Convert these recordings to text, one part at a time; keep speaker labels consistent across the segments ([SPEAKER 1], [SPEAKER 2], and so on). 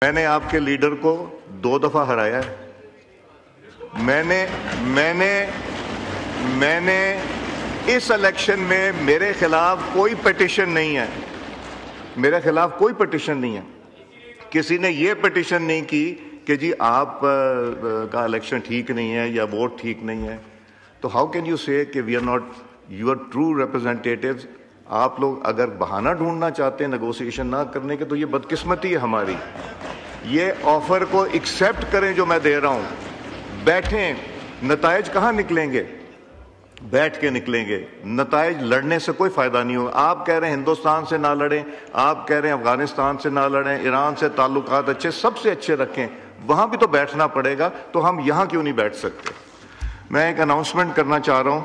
[SPEAKER 1] میں نے آپ کے لیڈر کو 2 دفعہ ہرایا ہے۔ میں نے اس الیکشن میں میرے خلاف کوئی پٹیشن نہیں ہے، میرے خلاف کوئی پٹیشن نہیں ہے۔ کسی نے یہ پٹیشن نہیں کی کہ جی آپ کا الیکشن ٹھیک نہیں ہے یا ووٹ ٹھیک نہیں ہے۔ تو ہاؤ کین یو سے کہ we are not your true representatives? آپ لوگ اگر بہانہ ڈھونڈنا چاہتے ہیں نیگوسیشن نہ کرنے کے تو یہ بدقسمتی ہے ہماری۔ یہ آفر کو ایکسیپٹ کریں جو میں دے رہا ہوں، بیٹھیں، نتائج کہاں نکلیں گے؟ بیٹھ کے نکلیں گے۔ نتائج لڑنے سے کوئی فائدہ نہیں ہوگا۔ آپ کہہ رہے ہیں ہندوستان سے نہ لڑیں، آپ کہہ رہے ہیں افغانستان سے نہ لڑیں، ایران سے تعلقات اچھے سب سے اچھے رکھیں، وہاں بھی تو بیٹھنا پڑے گا، تو ہم یہاں کیوں نہیں بیٹھ سکتے؟ میں ایک اناؤنسمنٹ کرنا چاہ رہا ہوں،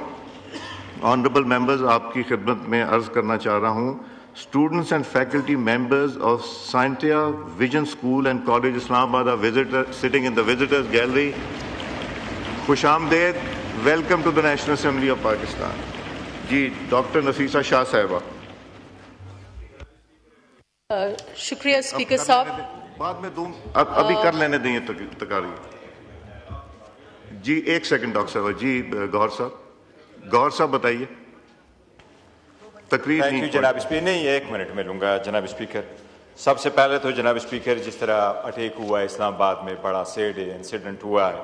[SPEAKER 1] آنریبل ممبرز، آپ کی خدمت میں عرض کرنا چاہ رہا ہوں۔ Students and faculty members of Scientia Vision School and College Islamabad are sitting in the visitors gallery. خوش آمدید، welcome to the National Assembly of Pakistan. جی ڈاکٹر نفیسہ شاہ صاحبہ۔
[SPEAKER 2] شکریہ اسپیکر صاحب۔
[SPEAKER 1] بعد میں دوں، ابھی کر لینے دیں یہ تقاریر۔ جی ایک سیکنڈ ڈاکٹر صاحب۔ جی گوہر صاحب بتائیے۔ تقریر
[SPEAKER 3] تھینک یو جناب اسپیکر۔ نہیں، 1 منٹ میں لوں گا جناب اسپیکر۔ سب سے پہلے تو جناب اسپیکر، جس طرح اٹیک ہوا ہے اسلام آباد میں، بڑا سیڈ انسیڈنٹ ہوا ہے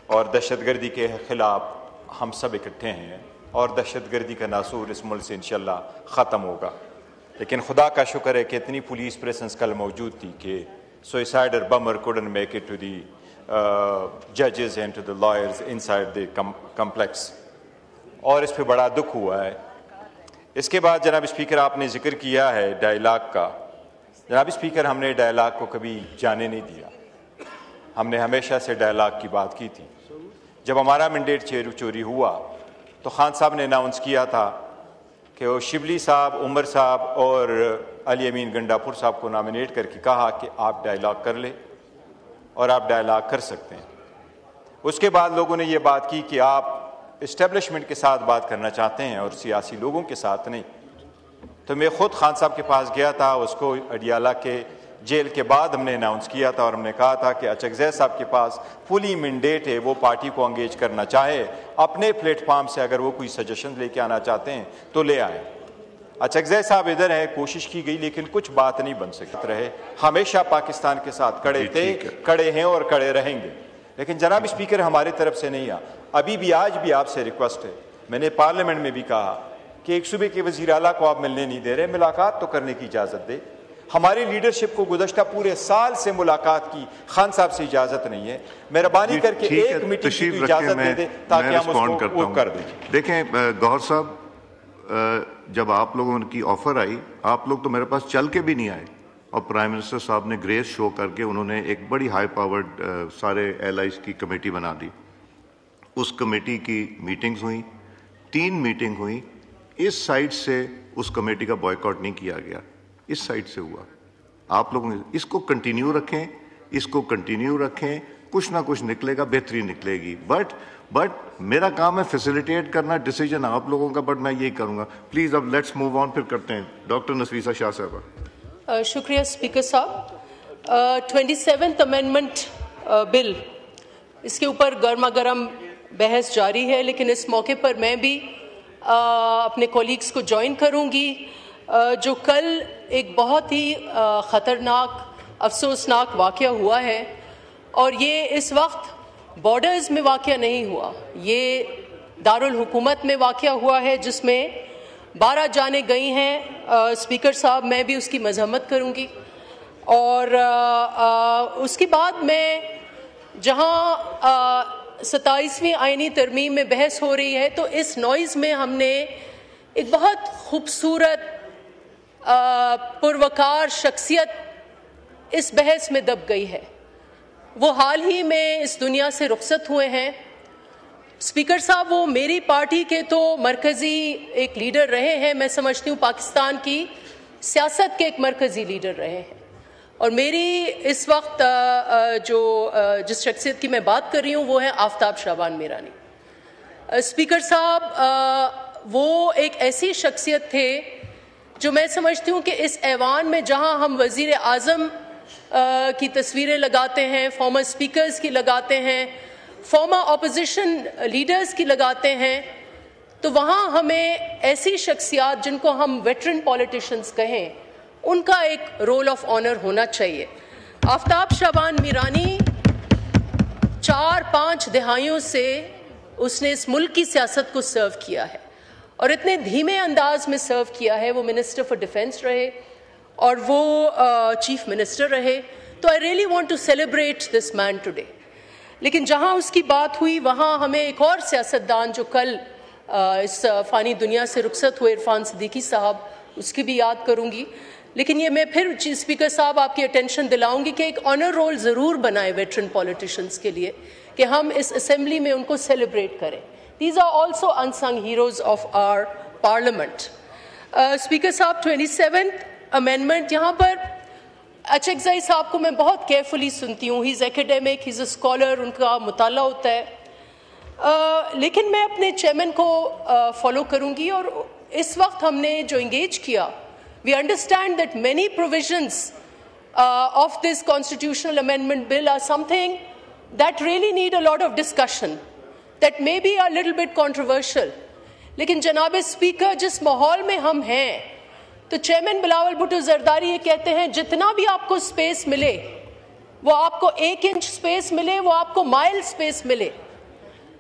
[SPEAKER 3] اور دہشت گردی کے خلاف ہم سب اکٹھے ہیں اور دہشت گردی کا ناسور اس ملک سے انشاءاللہ ختم ہوگا۔ لیکن خدا کا شکر ہے کہ اتنی پولیس پریسنس کل موجود تھی کہ سوئسائڈر بمر couldn't make it to the judges and to the lawyers inside the complex، اور اس پہ بڑا دکھ ہوا ہے۔ اس کے بعد جناب اسپیکر، آپ نے ذکر کیا ہے ڈائیلاگ کا۔ جناب اسپیکر، ہم نے ڈائیلاگ کو کبھی جانے نہیں دیا، ہم نے ہمیشہ سے ڈائیلاگ کی بات کی تھی۔ جب ہمارا مینڈیٹ چوری ہوا تو خان صاحب نے اناؤنس کیا تھا کہ وہ شبلی صاحب، عمر صاحب اور علی امین گنڈا پور صاحب کو نامینیٹ کر کے کہا کہ آپ ڈائیلاگ کر لیں اور آپ ڈائیلاگ کر سکتے ہیں۔ اس کے بعد لوگوں نے یہ بات کی کہ آپ اسٹیبلشمنٹ کے ساتھ بات کرنا چاہتے ہیں اور سیاسی لوگوں کے ساتھ نہیں۔ تو میں خود خان صاحب کے پاس گیا تھا، اس کو اڈیالہ کے جیل کے بعد ہم نے اناؤنس کیا تھا اور ہم نے کہا تھا کہ اچکزئی صاحب کے پاس فلی مینڈیٹ ہے، وہ پارٹی کو انگیج کرنا چاہے اپنے پلیٹ فارم سے، اگر وہ کوئی سجیشن لے کے آنا چاہتے ہیں تو لے آئے۔ اچکزئی صاحب ادھر ہیں، کوشش کی گئی لیکن کچھ بات نہیں بن سکتی رہے۔ ہمیشہ پاکستان کے ساتھ کڑے تھے، کڑے ہیں اور کڑے رہیں گے۔ لیکن جناب اسپیکر، ہماری طرف سے نہیں ابھی بھی آج بھی آپ سے ریکویسٹ ہے، میں نے پارلیمنٹ میں بھی کہا کہ ایک صوبے کے وزیر اعلیٰ کو آپ ملنے نہیں دے رہے، ملاقات تو کرنے کی اجازت دے۔ ہماری لیڈرشپ کو گزشتہ پورے سال سے ملاقات کی خان صاحب سے اجازت نہیں ہے، مہربانی کر کے ایک میٹنگ کی اجازت دے دیں تاکہ ہم اس کو کر دیں۔
[SPEAKER 1] دیکھیں گوہر صاحب، جب آپ لوگوں کی آفر آئی، آپ لوگ تو میرے پاس چل کے بھی نہیں آئے، اور پرائم منسٹر صاحب نے گریس شو کر کے انہوں نے ایک بڑی ہائی پاورڈ سارے ایلائز کی کمیٹی بنا دی۔ اس کمیٹی کی میٹنگز ہوئیں، 3 میٹنگ ہوئیں۔ اس سائڈ سے اس کمیٹی کا بائیکاٹ نہیں کیا گیا، اس سائڈ سے ہوا۔ آپ لوگوں نے اس کو کنٹینیو رکھیں، اس کو کنٹینیو رکھیں، کچھ نہ کچھ نکلے گا، بہتری نکلے گی۔ بٹ میرا کام ہے فیسیلیٹیٹ کرنا، ڈیسیجن آپ لوگوں کا، بٹ میں یہی کروں گا۔ پلیز اب لیٹس موو آن، پھر کرتے ہیں ڈاکٹر نفیسہ شاہ صاحبہ۔
[SPEAKER 2] شکریہ اسپیکر صاحب۔ 27th امینڈمنٹ بل، اس کے اوپر گرما گرم بحث جاری ہے، لیکن اس موقع پر میں بھی اپنے کولیگز کو جوائن کروں گی۔ جو کل ایک بہت ہی خطرناک، افسوسناک واقعہ ہوا ہے، اور یہ اس وقت بارڈرز میں واقعہ نہیں ہوا، یہ دارالحکومت میں واقعہ ہوا ہے، جس میں 12 جانیں گئی ہیں۔ اسپیکر صاحب، میں بھی اس کی مذمت کروں گی۔ اور اس کے بعد میں جہاں 27ویں آئینی ترمیم میں بحث ہو رہی ہے، تو اس نوائز میں ہم نے ایک بہت خوبصورت پروکار شخصیت اس بحث میں دب گئی ہے۔ وہ حال ہی میں اس دنیا سے رخصت ہوئے ہیں۔ اسپیکر صاحب، وہ میری پارٹی کے تو مرکزی ایک لیڈر رہے ہیں، میں سمجھتی ہوں پاکستان کی سیاست کے ایک مرکزی لیڈر رہے ہیں، اور میری اس وقت جس شخصیت کی میں بات کر رہی ہوں وہ ہے آفتاب شعبان میرانی۔ اسپیکر صاحب، وہ ایک ایسی شخصیت تھے جو میں سمجھتی ہوں کہ اس ایوان میں جہاں ہم وزیر اعظم کی تصویریں لگاتے ہیں, فارمر اسپیکرز کی لگاتے ہیں, فارمر اپوزیشن لیڈرز کی لگاتے ہیں, تو وہاں ہمیں ایسی شخصیات جن کو ہم ویٹرن پولیٹیشنز کہیں ان کا ایک رول آف آنر ہونا چاہیے. آفتاب شعبان میرانی 4-5 دہائیوں سے اس نے اس ملک کی سیاست کو سرو کیا ہے اور اتنے دھیمے انداز میں سرو کیا ہے. وہ منسٹر فار ڈیفنس رہے اور وہ چیف منسٹر رہے. تو I really want to celebrate this man today. لیکن جہاں اس کی بات ہوئی وہاں ہمیں ایک اور سیاستدان جو کل اس فانی دنیا سے رخصت ہوئے, عرفان صدیقی صاحب, اس کی بھی یاد کروں گی. لیکن یہ میں پھر چیف اسپیکر صاحب آپ کی اٹینشن دلاؤں گی کہ ایک آنر رول ضرور بنائے ویٹرن پولیٹیشنز کے لیے کہ ہم اس اسمبلی میں ان کو سیلیبریٹ کریں. These are also unsung heroes of our parliament. Speaker صاحب 27th امینڈمنٹ, یہاں پر اچکزئی صاحب کو میں بہت کیئرفلی سنتی ہوں. ہی از ایکیڈیمک, ہی از اے اسکالر, ان کا مطالعہ ہوتا ہے. لیکن میں اپنے چیئرمین کو فالو کروں گی. اور اس وقت ہم نے جو انگیج کیا, we understand that many provisions of this constitutional amendment bill are something that really need a lot of discussion, that may be a little bit controversial. لیکن جناب اسپیکر, جس ماحول میں ہم ہیں تو چیئرمین بلاول بھٹو زرداری یہ کہتے ہیں جتنا بھی آپ کو اسپیس ملے, وہ آپ کو 1 انچ اسپیس ملے, وہ آپ کو مائل اسپیس ملے,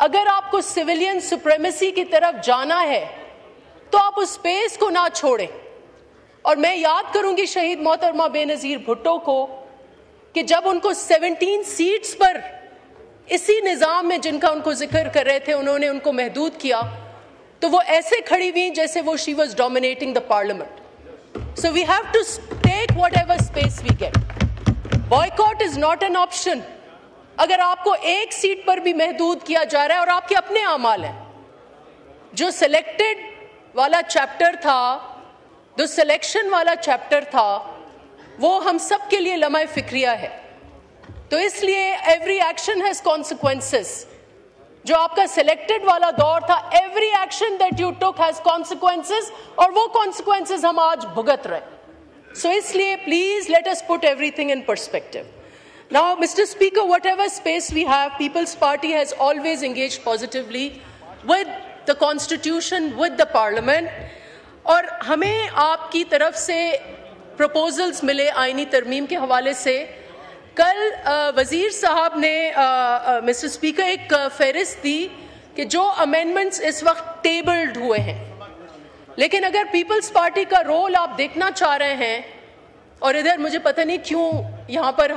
[SPEAKER 2] اگر آپ کو سویلین سپریمیسی کی طرف جانا ہے تو آپ اس اسپیس کو نہ چھوڑیں. اور میں یاد کروں گی شہید محترمہ بے نظیر بھٹو کو کہ جب ان کو 17 سیٹس پر اسی نظام میں جن کا ان کو ذکر کر رہے تھے انہوں نے ان کو محدود کیا, تو وہ ایسے کھڑی ہوئی جیسے وہ she was dominating the parliament. So we have to take whatever space we get. Boycott is not an option. اگر آپ کو 1 سیٹ پر بھی محدود کیا جا رہا ہے اور آپ کے اپنے اعمال ہیں, جو سلیکٹڈ والا چیپٹر تھا, جو سلیکشن والا چیپٹر تھا, وہ ہم سب کے لیے لمحہ فکریہ ہے. تو اس لیے ایوری ایکشن ہیز کانسیکوینسز. جو آپ کا سلیکٹڈ والا دور تھا, every action that you tick has consequences, اور وہ کانسیکوینسز ہم آج بھگت رہے. سو اس لیے please late us put everything in perspective. Now, Mr. Speaker, whatever space we have, People's Party has always engaged positively with the Constitution, with the Parliament. اور ہمیں آپ کی طرف سے پروپوزلز ملے آئینی ترمیم کے حوالے سے. کل وزیر صاحب نے مسٹر اسپیکر ایک فہرست دی کہ جو امینڈمنٹس اس وقت ٹیبلڈ ہوئے ہیں, لیکن اگر پیپلز پارٹی کا رول آپ دیکھنا چاہ رہے ہیں, اور ادھر مجھے پتہ نہیں کیوں یہاں پر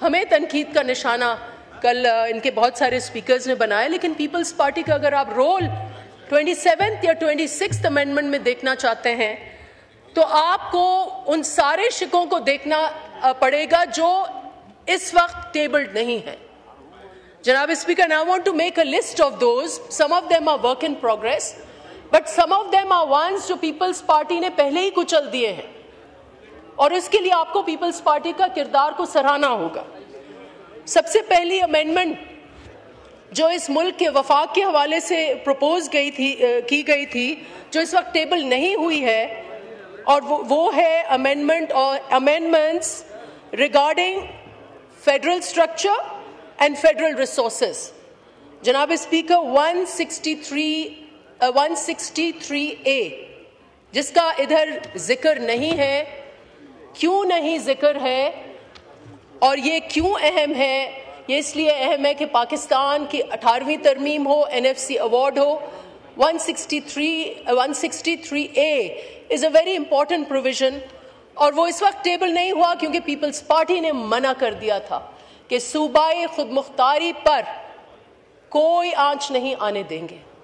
[SPEAKER 2] ہمیں تنقید کا نشانہ کل ان کے بہت سارے اسپیکرز نے بنایا, لیکن پیپلز پارٹی کا اگر آپ رول 27th یا 26th امینڈمنٹ میں دیکھنا چاہتے ہیں تو آپ کو ان سارے شکوں کو دیکھنا پڑے گا جو اس وقت ٹیبلڈ نہیں ہیں. جناب speaker, I want to make a list of those. Some of them are work in progress, but some of them are ones جو پیپلز پارٹی نے پہلے ہی کچل دیے ہیں, اور اس کے لیے آپ کو پیپلز پارٹی کا کردار کو سراہنا ہوگا. سب سے پہلی امینڈمنٹ جو اس ملک کے وفاق کے حوالے سے پروپوز کی گئی تھی, جو اس وقت ٹیبل نہیں ہوئی ہے, اور وہ ہے amendments regarding federal structure and federal resources. جناب اسپیکر, 163A جس کا ادھر ذکر نہیں ہے. کیوں نہیں ذکر ہے, اور یہ کیوں اہم ہے؟ یہ اس لیے اہم ہے کہ پاکستان کی 18ویں ترمیم ہو, NFC award who. 163A is a very important provision, اور وہ اس وقت ٹیبل نہیں ہوا کیونکہ پیپلز پارٹی نے منع کر دیا تھا کہ صوبائی خود مختاری پر کوئی آنچ نہیں آنے دیں گے.